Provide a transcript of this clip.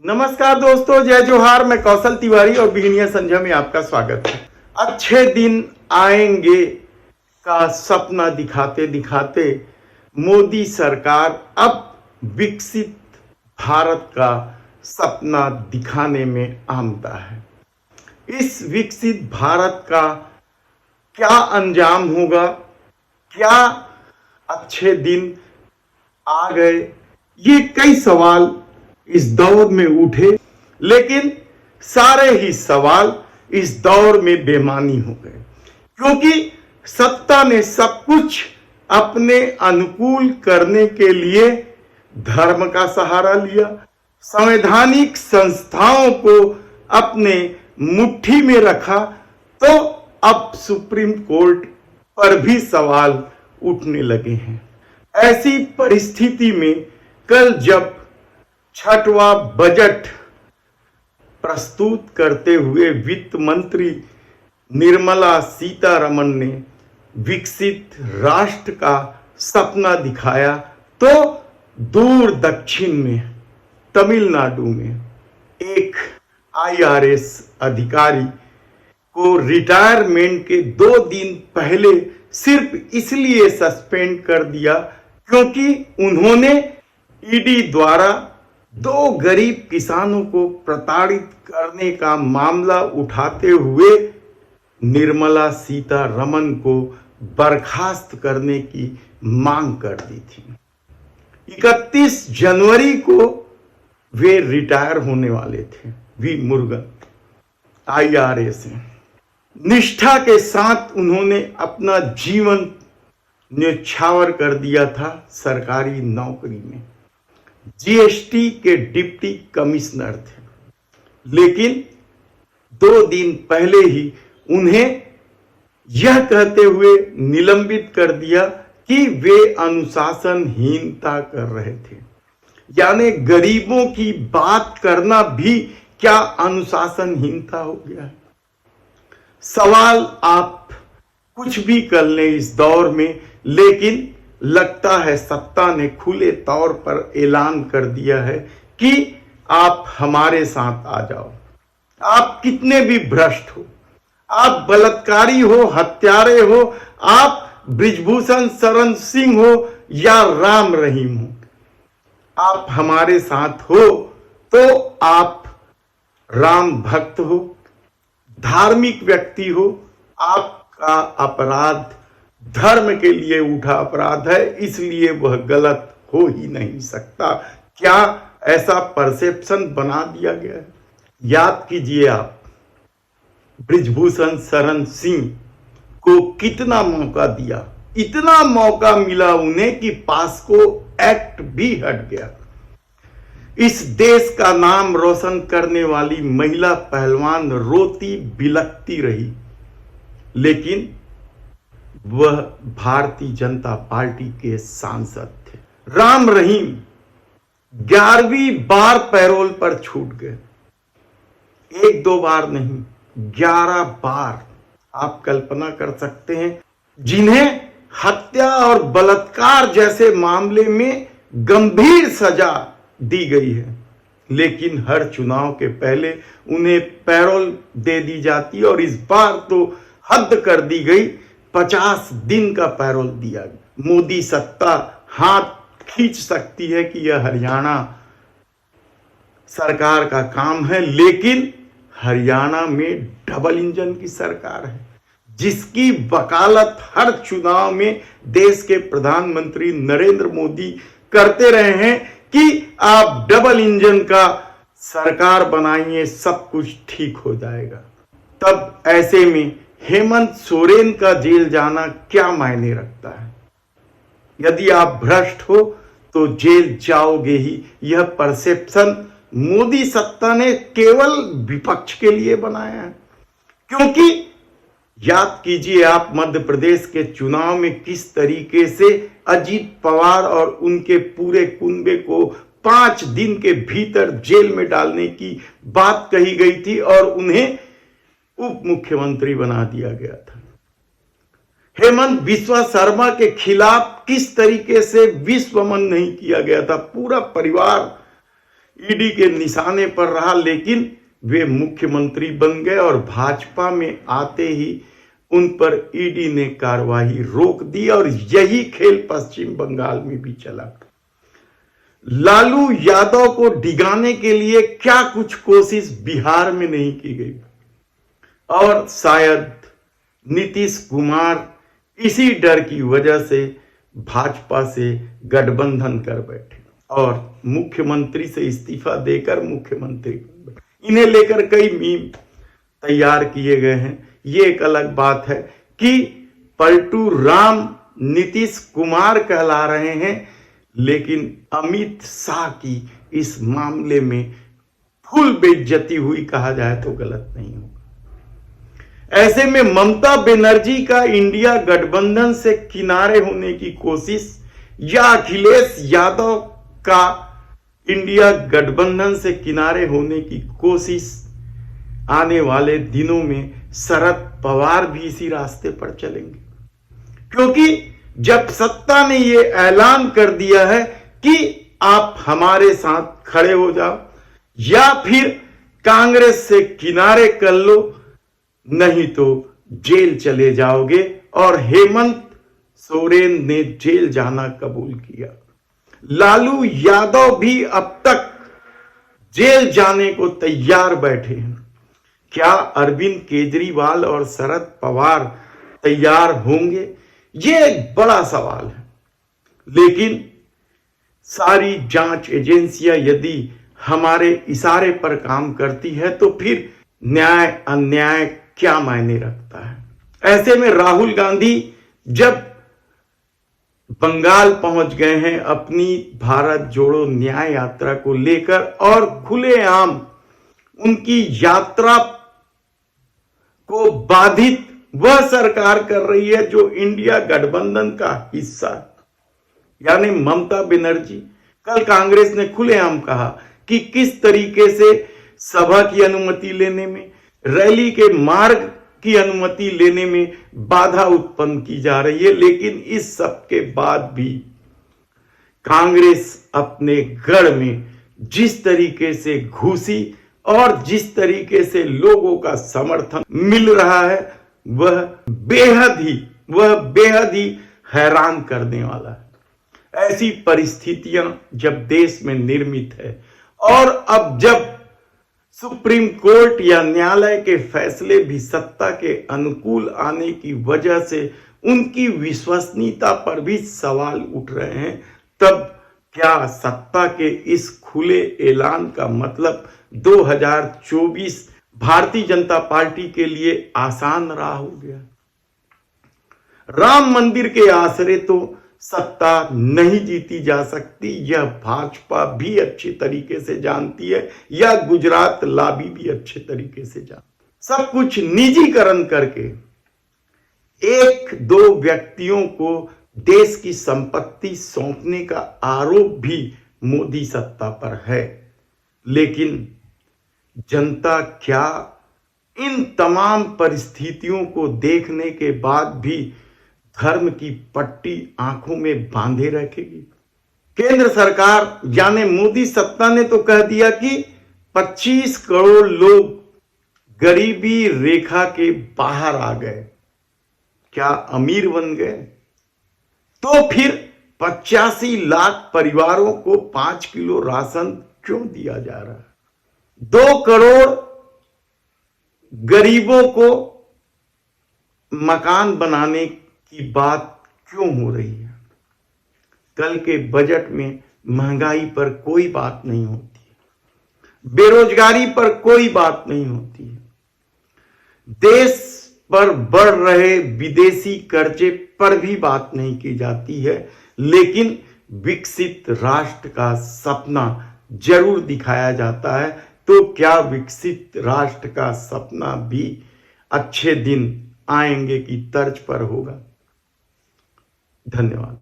नमस्कार दोस्तों, जय जोहार। मैं कौशल तिवारी और बिगिनियर संध्या में आपका स्वागत है। अच्छे दिन आएंगे का सपना दिखाते दिखाते मोदी सरकार अब विकसित भारत का सपना दिखाने में आमदा है। इस विकसित भारत का क्या अंजाम होगा, क्या अच्छे दिन आ गए, ये कई सवाल इस दौर में उठे, लेकिन सारे ही सवाल इस दौर में बेमानी हो गए, क्योंकि सत्ता ने सब कुछ अपने अनुकूल करने के लिए धर्म का सहारा लिया, संवैधानिक संस्थाओं को अपने मुट्ठी में रखा, तो अब सुप्रीम कोर्ट पर भी सवाल उठने लगे हैं। ऐसी परिस्थिति में कल जब छठवां बजट प्रस्तुत करते हुए वित्त मंत्री निर्मला सीतारमण ने विकसित राष्ट्र का सपना दिखाया, तो दूर दक्षिण में तमिलनाडु में एक IRS अधिकारी को रिटायरमेंट के 2 दिन पहले सिर्फ इसलिए सस्पेंड कर दिया क्योंकि उन्होंने ईडी द्वारा 2 गरीब किसानों को प्रताड़ित करने का मामला उठाते हुए निर्मला सीतारमण को बर्खास्त करने की मांग कर दी थी। 31 जनवरी को वे रिटायर होने वाले थे। वी मुरुगन IRS से निष्ठा के साथ उन्होंने अपना जीवन न्यौछावर कर दिया था सरकारी नौकरी में। GST के डिप्टी कमिश्नर थे, लेकिन 2 दिन पहले ही उन्हें यह कहते हुए निलंबित कर दिया कि वे अनुशासनहीनता कर रहे थे। यानी गरीबों की बात करना भी क्या अनुशासनहीनता हो गया है? सवाल आप कुछ भी कर लें इस दौर में, लेकिन लगता है सत्ता ने खुले तौर पर ऐलान कर दिया है कि आप हमारे साथ आ जाओ। आप कितने भी भ्रष्ट हो, आप बलात्कारी हो, हत्यारे हो, आप बृजभूषण शरण सिंह हो या राम रहीम हो, आप हमारे साथ हो तो आप राम भक्त हो, धार्मिक व्यक्ति हो। आपका अपराध धर्म के लिए उठा अपराध है, इसलिए वह गलत हो ही नहीं सकता। क्या ऐसा परसेप्शन बना दिया गया है? याद कीजिए, आप बृजभूषण शरण सिंह को कितना मौका दिया, इतना मौका मिला उन्हें कि पास्को एक्ट भी हट गया। इस देश का नाम रोशन करने वाली महिला पहलवान रोती बिलखती रही, लेकिन वह भारतीय जनता पार्टी के सांसद थे। राम रहीम 11वीं बार पैरोल पर छूट गए। 1-2 बार नहीं, 11 बार। आप कल्पना कर सकते हैं, जिन्हें हत्या और बलात्कार जैसे मामले में गंभीर सजा दी गई है, लेकिन हर चुनाव के पहले उन्हें पैरोल दे दी जाती और इस बार तो हद कर दी गई, 50 दिन का पैरोल दिया गया। मोदी सत्ता हाथ खींच सकती है कि यह हरियाणा सरकार का काम है, लेकिन हरियाणा में डबल इंजन की सरकार है, जिसकी वकालत हर चुनाव में देश के प्रधानमंत्री नरेंद्र मोदी करते रहे हैं कि आप डबल इंजन का सरकार बनाइए, सब कुछ ठीक हो जाएगा। तब ऐसे में हेमंत सोरेन का जेल जाना क्या मायने रखता है? यदि आप भ्रष्ट हो तो जेल जाओगे ही। यह परसेप्शन मोदी सत्ता ने केवल विपक्ष के लिए बनाया है, क्योंकि याद कीजिए आप मध्य प्रदेश के चुनाव में किस तरीके से अजीत पवार और उनके पूरे कुनबे को 5 दिन के भीतर जेल में डालने की बात कही गई थी और उन्हें उप मुख्यमंत्री बना दिया गया था। हेमंत बिस्वा शर्मा के खिलाफ किस तरीके से विश्वमन नहीं किया गया था। पूरा परिवार ईडी के निशाने पर रहा, लेकिन वे मुख्यमंत्री बन गए और भाजपा में आते ही उन पर ईडी ने कार्रवाई रोक दी और यही खेल पश्चिम बंगाल में भी चला। लालू यादव को डिगाने के लिए क्या कुछ कोशिश बिहार में नहीं की गई, और शायद नीतीश कुमार इसी डर की वजह से भाजपा से गठबंधन कर बैठे और मुख्यमंत्री से इस्तीफा देकर मुख्यमंत्री बन बैठे। इन्हें लेकर कई मीम तैयार किए गए हैं। ये एक अलग बात है कि पलटू राम नीतीश कुमार कहला रहे हैं, लेकिन अमित शाह की इस मामले में फुल बेइज्जती हुई कहा जाए तो गलत नहीं होगा। ऐसे में ममता बनर्जी का इंडिया गठबंधन से किनारे होने की कोशिश या अखिलेश यादव का इंडिया गठबंधन से किनारे होने की कोशिश, आने वाले दिनों में शरद पवार भी इसी रास्ते पर चलेंगे, क्योंकि जब सत्ता ने यह ऐलान कर दिया है कि आप हमारे साथ खड़े हो जाओ या फिर कांग्रेस से किनारे कर लो, नहीं तो जेल चले जाओगे, और हेमंत सोरेन ने जेल जाना कबूल किया। लालू यादव भी अब तक जेल जाने को तैयार बैठे हैं। क्या अरविंद केजरीवाल और शरद पवार तैयार होंगे? यह एक बड़ा सवाल है, लेकिन सारी जांच एजेंसियां यदि हमारे इशारे पर काम करती है तो फिर न्याय अन्याय क्या मायने रखता है। ऐसे में राहुल गांधी जब बंगाल पहुंच गए हैं अपनी भारत जोड़ो न्याय यात्रा को लेकर, और खुलेआम उनकी यात्रा को बाधित वह सरकार कर रही है जो इंडिया गठबंधन का हिस्सा है, यानी ममता बनर्जी। कल कांग्रेस ने खुलेआम कहा कि किस तरीके से सभा की अनुमति लेने में, रैली के मार्ग की अनुमति लेने में बाधा उत्पन्न की जा रही है, लेकिन इस सब के बाद भी कांग्रेस अपने गढ़ में जिस तरीके से घुसी और जिस तरीके से लोगों का समर्थन मिल रहा है वह बेहद ही हैरान करने वाला है। ऐसी परिस्थितियां जब देश में निर्मित है और अब जब सुप्रीम कोर्ट या न्यायालय के फैसले भी सत्ता के अनुकूल आने की वजह से उनकी विश्वसनीयता पर भी सवाल उठ रहे हैं, तब क्या सत्ता के इस खुले ऐलान का मतलब 2024 भारतीय जनता पार्टी के लिए आसान रहा हो गया? राम मंदिर के आसरे तो सत्ता नहीं जीती जा सकती, यह भाजपा भी अच्छे तरीके से जानती है, या गुजरात लाबी भी अच्छे तरीके से जानती। सब कुछ निजीकरण करके एक दो व्यक्तियों को देश की संपत्ति सौंपने का आरोप भी मोदी सत्ता पर है, लेकिन जनता क्या इन तमाम परिस्थितियों को देखने के बाद भी धर्म की पट्टी आंखों में बांधे रखेगी? केंद्र सरकार यानी मोदी सत्ता ने तो कह दिया कि 25 करोड़ लोग गरीबी रेखा के बाहर आ गए। क्या अमीर बन गए? तो फिर 85 लाख परिवारों को 5 किलो राशन क्यों दिया जा रहा है? 2 करोड़ गरीबों को मकान बनाने की बात क्यों हो रही है? कल के बजट में महंगाई पर कोई बात नहीं होती है, बेरोजगारी पर कोई बात नहीं होती है, देश पर बढ़ रहे विदेशी कर्जे पर भी बात नहीं की जाती है, लेकिन विकसित राष्ट्र का सपना जरूर दिखाया जाता है। तो क्या विकसित राष्ट्र का सपना भी अच्छे दिन आएंगे की तर्ज पर होगा? धन्यवाद।